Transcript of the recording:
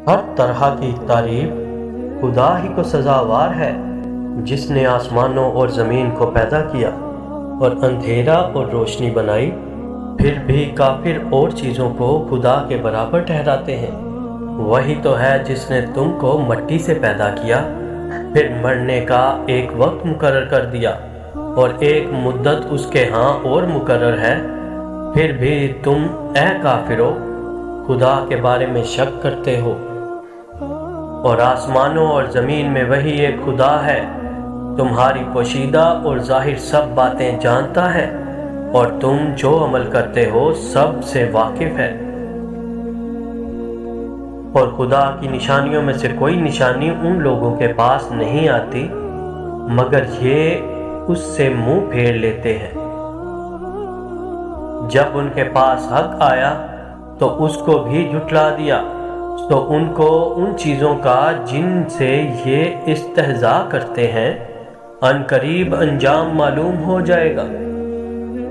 ہر طرح کی تعریف خدا ہی کو سزاوار ہے، جس نے آسمانوں اور زمین کو پیدا کیا اور اندھیرا اور روشنی بنائی۔ پھر بھی کافر اور چیزوں کو خدا کے برابر ٹھہراتے ہیں۔ وہی تو ہے جس نے تم کو مٹی سے پیدا کیا، پھر مرنے کا ایک وقت مقرر کر دیا اور ایک مدت اس کے ہاں اور مقرر ہے۔ پھر بھی تم اے کافرو خدا کے بارے میں شک کرتے ہو۔ اور آسمانوں اور زمین میں وہی ایک خدا ہے، تمہاری پوشیدہ اور ظاہر سب باتیں جانتا ہے، اور تم جو عمل کرتے ہو سب سے واقف ہے۔ اور خدا کی نشانیوں میں سے کوئی نشانی ان لوگوں کے پاس نہیں آتی مگر یہ اس سے منہ پھیر لیتے ہیں۔ جب ان کے پاس حق آیا تو اس کو بھی جھٹلا دیا، تو ان کو ان چیزوں کا جن سے یہ استہزاء کرتے ہیں عنقریب انجام معلوم ہو جائے گا۔